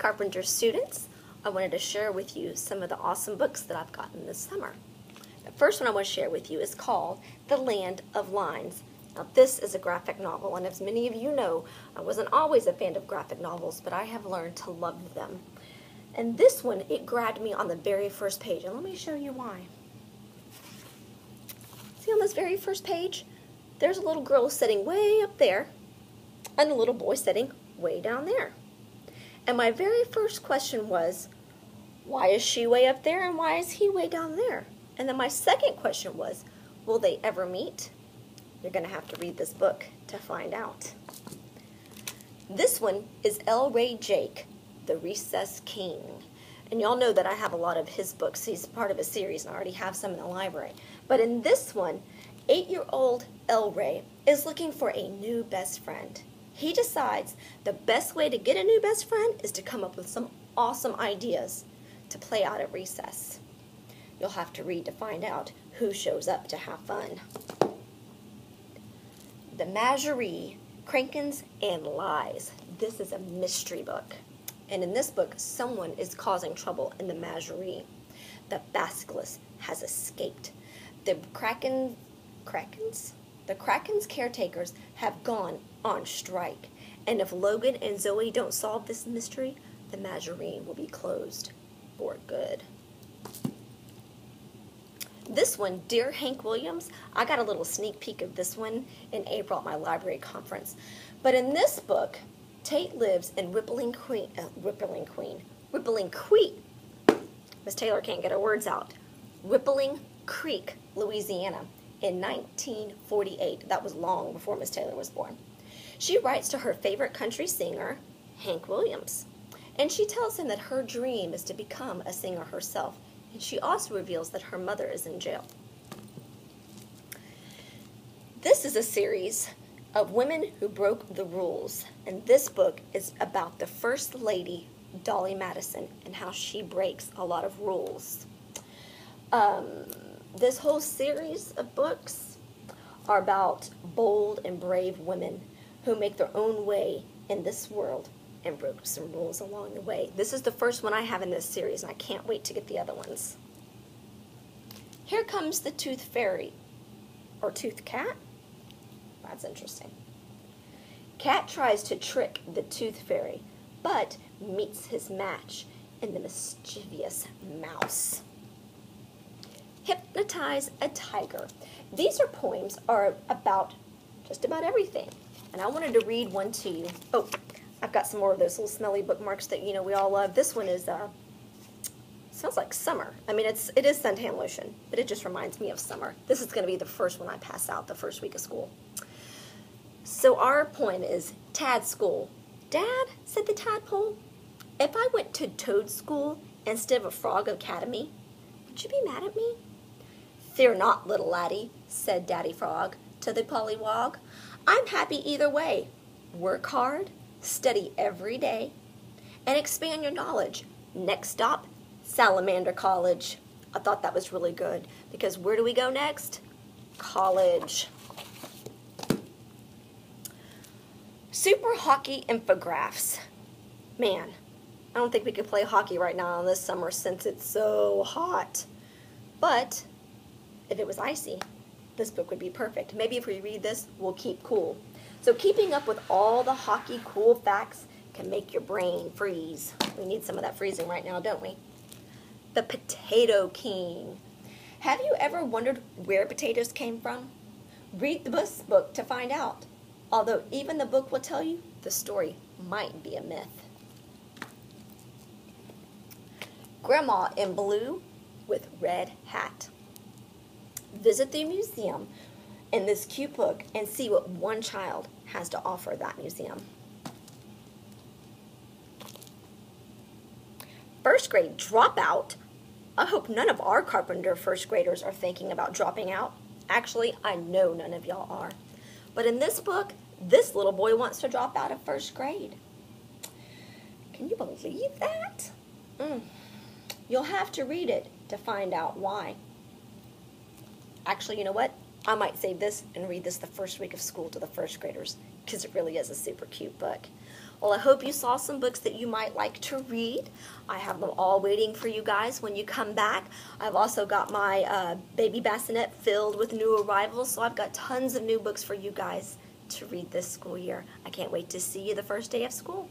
Carpenter students. I wanted to share with you some of the awesome books that I've gotten this summer. The first one I want to share with you is called The Land of Lines. Now this is a graphic novel, and as many of you know, I wasn't always a fan of graphic novels, but I have learned to love them. And this one, it grabbed me on the very first page, and let me show you why. See on this very first page, there's a little girl sitting way up there, and a little boy sitting way down there. And my very first question was, why is she way up there and why is he way down there? And then my second question was, will they ever meet? You're going to have to read this book to find out. This one is L. Ray Jake, The Recess King. And y'all know that I have a lot of his books. He's part of a series and I already have some in the library. But in this one, 8-year-old L. Ray is looking for a new best friend. He decides the best way to get a new best friend is to come up with some awesome ideas to play out at recess. You'll have to read to find out who shows up to have fun. The Menagerie, Krankens and Lies. This is a mystery book. And in this book, someone is causing trouble in the menagerie. The basilisk has escaped. The Kraken's caretakers have gone on strike. And if Logan and Zoe don't solve this mystery, the menagerie will be closed for good. This one, Dear Hank Williams, I got a little sneak peek of this one in April at my library conference. But in this book, Tate lives in Rippling Creek. Miss Taylor can't get her words out. Rippling Creek, Louisiana, in 1948. That was long before Miss Taylor was born. She writes to her favorite country singer, Hank Williams. And she tells him that her dream is to become a singer herself. And she also reveals that her mother is in jail. This is a series of women who broke the rules. And this book is about the First Lady, Dolly Madison, and how she breaks a lot of rules. This whole series of books are about bold and brave women who make their own way in this world and broke some rules along the way. This is the first one I have in this series, and I can't wait to get the other ones. Here comes the Tooth Fairy, or Tooth Cat. That's interesting. Cat tries to trick the Tooth Fairy, but meets his match in the mischievous mouse. Hypnotize a Tiger. These are poems about just about everything. And I wanted to read one to you. Oh, I've got some more of those little smelly bookmarks that we all love. This one is smells like summer. I mean, it is suntan lotion, but it just reminds me of summer. This is going to be the first one I pass out the first week of school. So our poem is Tad School. Dad, said the tadpole, if I went to Toad School instead of a Frog Academy, would you be mad at me? Fear not, little laddie, said Daddy Frog to the pollywog. I'm happy either way. Work hard, study every day, and expand your knowledge. Next stop, Salamander College. I thought that was really good because where do we go next? College. Super Hockey Infographs. Man, I don't think we could play hockey right now in this summer since it's so hot. But if it was icy, this book would be perfect. Maybe if we read this, we'll keep cool. So keeping up with all the hockey cool facts can make your brain freeze. We need some of that freezing right now, don't we? The Potato King. Have you ever wondered where potatoes came from? Read this book to find out. Although even the book will tell you the story might be a myth. Grandma in Blue with Red Hat. Visit the museum in this cute book and see what one child has to offer that museum. First grade dropout. I hope none of our Carpenter first graders are thinking about dropping out. Actually, I know none of y'all are. But in this book, this little boy wants to drop out of first grade. Can you believe that? You'll have to read it to find out why. Actually, you know what? I might save this and read this the first week of school to the first graders because it really is a super cute book. Well, I hope you saw some books that you might like to read. I have them all waiting for you guys when you come back. I've also got my baby bassinet filled with new arrivals, so I've got tons of new books for you guys to read this school year. I can't wait to see you the first day of school.